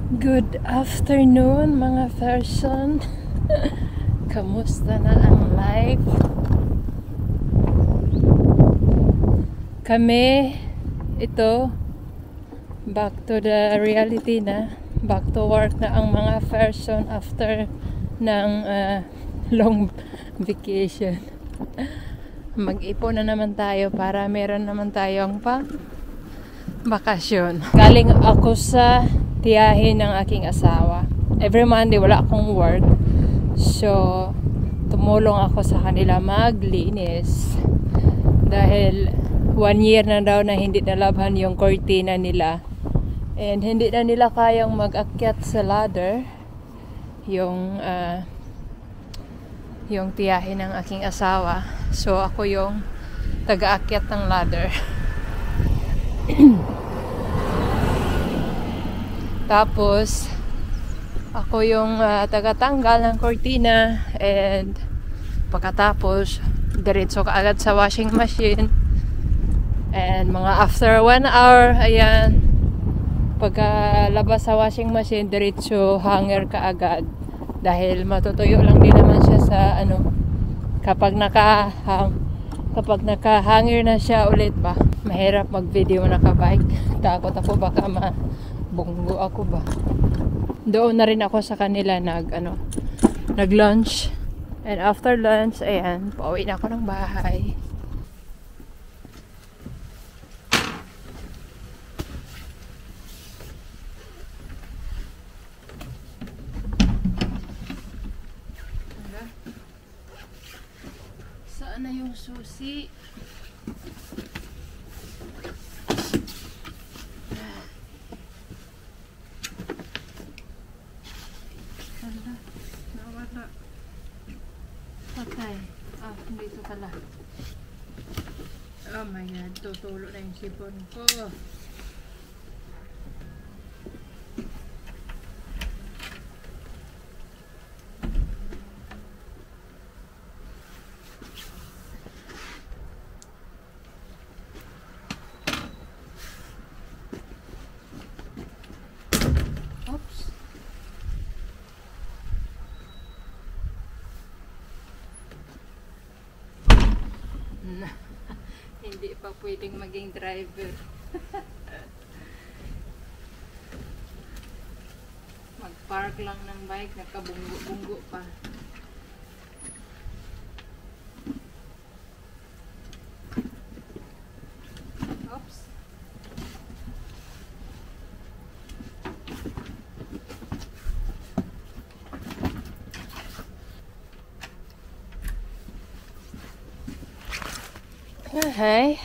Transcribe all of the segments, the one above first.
Good afternoon mga person. Kamusta na ang life? Kami, ito, back to the reality na. Back to work na ang mga person after ng long vacation. Mag-ipon na naman tayo para meron naman tayong pang bakasyon. Galing ako sa tiyahin ng aking asawa. Every Monday wala akong work. So, tumulong ako sa kanila maglinis. Dahil 1 year na daw na hindi nalabhan yung cortina nila. And hindi na nila kayang mag-akyat sa ladder. Yung tiyahin ng aking asawa. So, ako yung taga-akyat ng ladder. Tapos, ako yung taga-tanggal ng cortina. And, pagkatapos, diretso ka agad sa washing machine. And, mga after 1 hour, ayan, pagkalabas sa washing machine, diretso hanger ka agad. Dahil matutuyo lang din naman siya sa, kapag naka-hanger na siya ulit ba. Mahirap mag-video naka-bike. Takot ako baka bunggo ako ba. Doon na rin ako sa kanila nag-lunch. And after lunch, ayan, pauwi na ako ng bahay. Saan na yung susi? Nawala. Patay. Dito pala. Oh my God. Tutulo na yung sipon ko. Hindi pa pwedeng maging driver. Mag-park lang ng bike, nakabunggo-bunggo pa. Oops. Okay.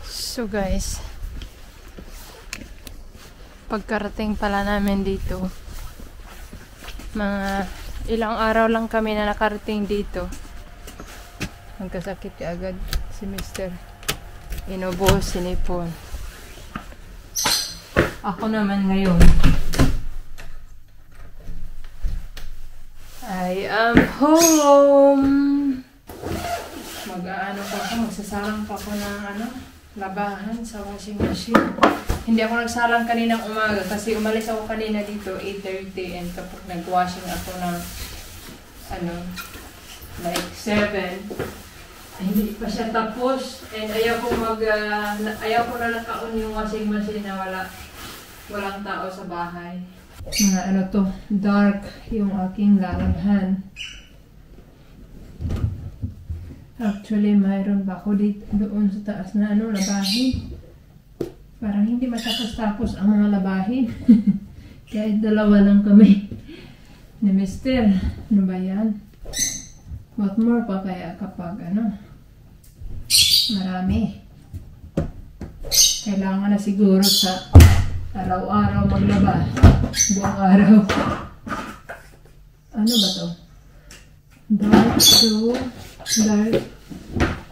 So guys, pagkarating pala namin dito, mga ilang araw lang kami na nakarating dito, nagkasakit ka agad si Mr. Inubos, sinipon. Ako naman ngayon, I am home. Magsasalang pa ako ng labahan sa washing machine. Hindi ako nagsalang kaninang umaga kasi umalis ako kanina dito 8:30 and kapag nag-washing ako ng like 7, hindi pa siya tapos and ayaw ko na naka-on yung washing machine na walang tao sa bahay. Mga dark yung aking lalaghan. Actually, mayroon ba ako doon sa taas na labahin. Parang hindi matapos-tapos ang mga labahin. Kahit dalawa lang kami ni Mr. Ano ba yan? What more pa kaya kapag marami. Kailangan na siguro sa araw-araw maglaba. Buong araw. Ano ba to? Dark to dark.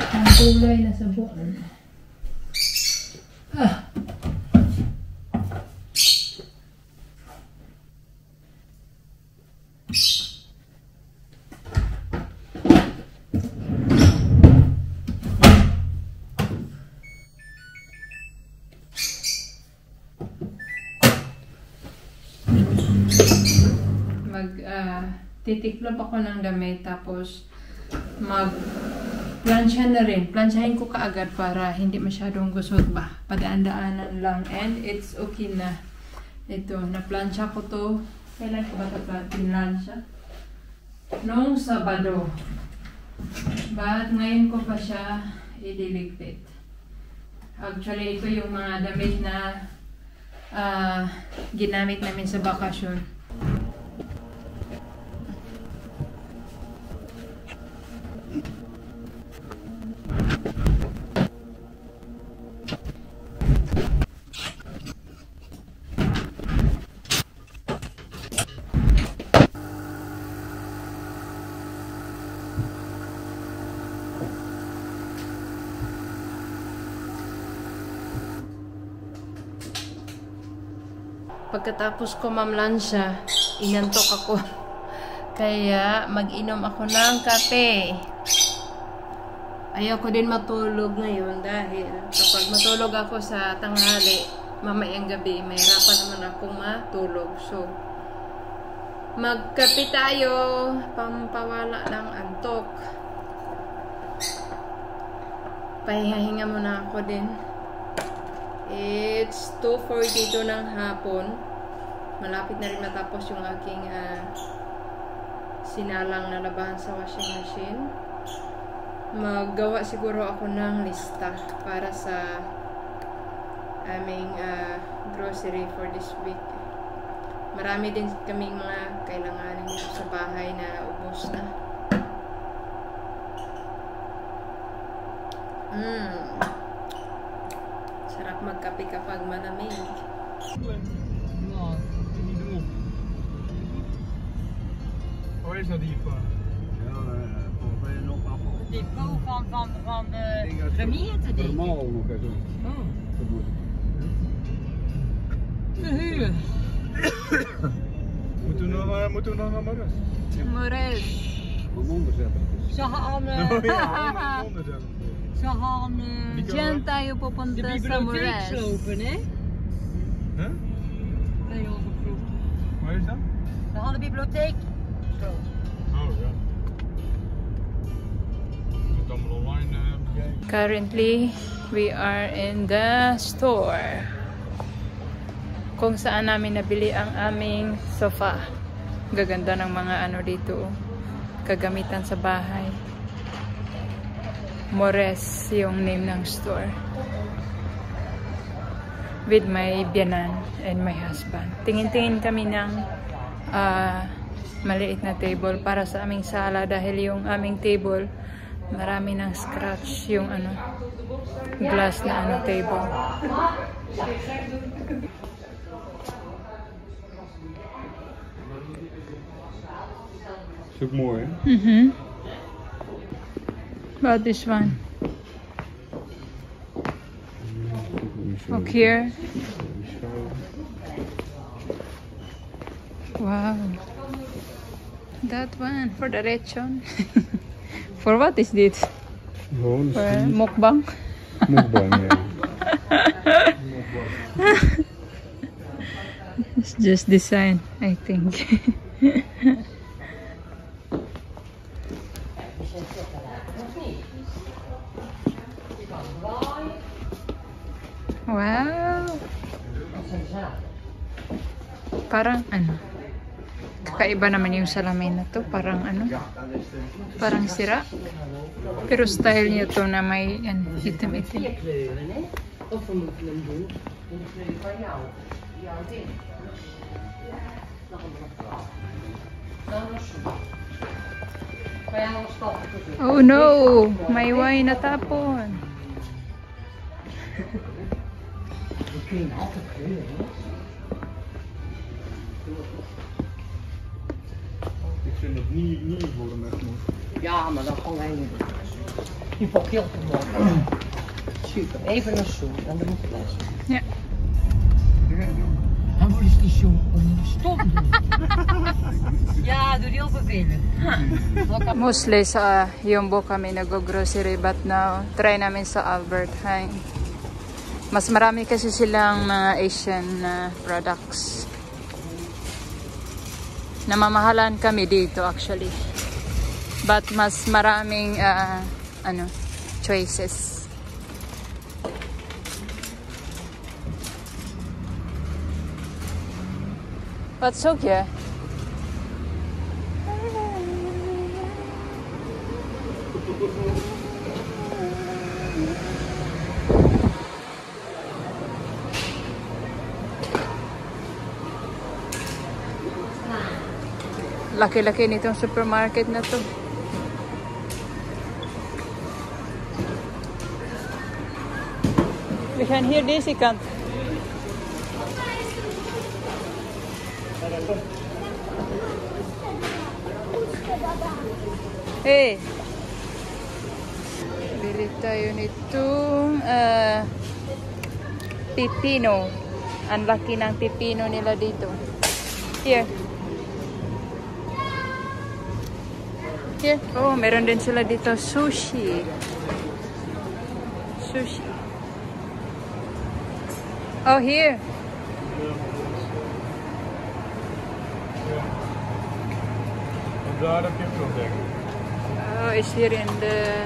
Ang kulay na sabon. titiklop ako ng damit, tapos plansya na rin. Plansyahin ko kaagad para hindi masyadong gusot ba. Padaan-daanan lang. And it's okay na. Ito, na-plansya ko to. Kailan ko ba ito pinlansya? Noong Sabado. But ngayon ko pa siya ililigpit. Actually, ito yung mga damit na ginamit namin sa bakasyon. Pagkatapos ko mamlansya, inantok ako. Kaya mag-inom ako ng kape. Ayaw ko din matulog ngayon dahil kapag matulog ako sa tanghali, mamayang gabi, mahirapan naman akong matulog. So, magkape tayo, pampawala ng antok. Pahinga-hinga muna ako din. It's 2:42 ng hapon. Malapit na rin matapos yung aking sinalang na labahan sa washing machine. Maggawa siguro ako ng lista para sa aming grocery for this week. Marami din kaming mga kailanganin dito sa bahay na ubos na. Sarap magkape kapag malamig. Waar is dat depot? Ja, volgens mij nog afval. Het depot van de gemeente, denk ik. Normaal nog eens. Oh. Vermoed. Verhuur. Moeten we nog naar Maris? Mores. Om onderzetten. Ze gaan... Oh ja, om onderzetten. Ze gaan... Diyan tayo de pupunta sa bibliotheek Mores. slopen, hè? Huh? Bij onze ploeg. Waar is dat? We gaan de bibliotheek slopen. Oh ja. Het allemaal online bekijken. Currently, we are in the store. Kung saan namin nabili ang aming sofa. Gaganda ng mga ano dito. Kagamitan sa bahay. Mores yung name ng store. With my biyanan and my husband. Tingin-tingin kami ng maliit na table para sa aming sala dahil yung aming table marami ng scratch yung ano glass na ano table. Is ook mooi, hè? About this one. Ook here. Wow. That one for the lechon. For what is this? Gewoon For mukbang? mukbang, ja. It's just design, I think. Wow. Parang ano? Kakaiba naman yung salamin na to. Parang ano? Parang sira. Pero style niya to na may itim-itim. Of we moeten hem doen. Van jou. Jouw ding. Oh no! May wine natapon. We kunnen altijd kleuren, hè? Ik vind dat niet voor een echt mooi. Ja, maar dan gewoon een. Die valt heel te mooi. Super, even een zoen, dan moet het best. Ja. Dan moet je die zoen stom doen. Ja, doe heel vervelend. Mostly sa Yumbo kami nag-grocery but now try namin sa Albert Heijn. Mas marami kasi silang mga Asian products. Namamahalan kami dito actually. But mas maraming choices. What's so here? Laki-laki nitong supermarket na to. We can hear this, you can't. Hey! Bili tayo nitong pipino. Ang laki ng pipino nila dito. Here. Here. Oh, meron din sila dito sushi. Sushi. Oh, here. Daar heb je hem ontdekt. Oh, it's here in the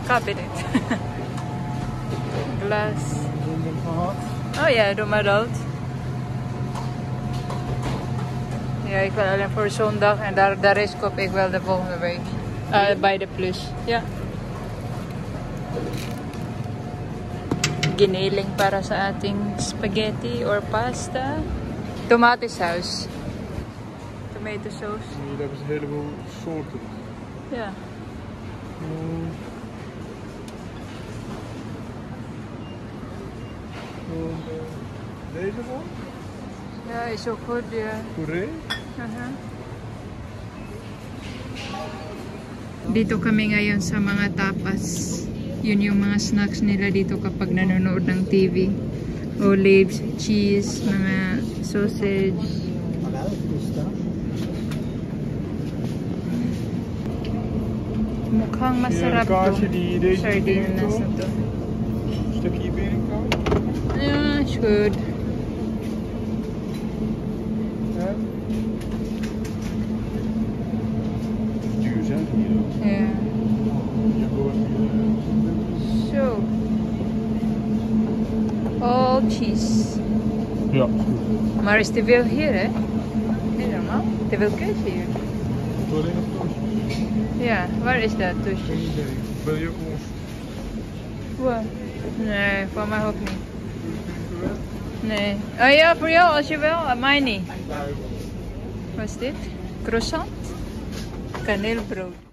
cabinet. Glass. Oh ja, doe maar dat. Ja, ik wil alleen voor zondag en daar is koop ik wel de volgende week. Bij de plus. Ja. Giniling para sa ating spaghetti or pasta. Tomatensaus. Tomato sauce. Hier hebben ze een heleboel soorten. Ja. Deze man? Ja, is ook goed. Ja. Puree? Dito kami ngayon sa mga tapas. Yun yung mga snacks nila dito kapag nanonood ng TV. Olives, cheese, mga sausage. Mukhang masarap to. Sardinas na to. Stukje berenkaas? Yeah, it's good. Yeah. So, all cheese. Ja. Maar is te veel hier, hè? Niet normaal. Te veel keuze hier. Alleen een toosje. Ja, waar is dat toosje? Wil je ook ons? Waar? Nee, voor mij ook niet. Nee. Oh ja, voor jou als je wel, mij niet. Wat is dit? Croissant? Kaneelbrood.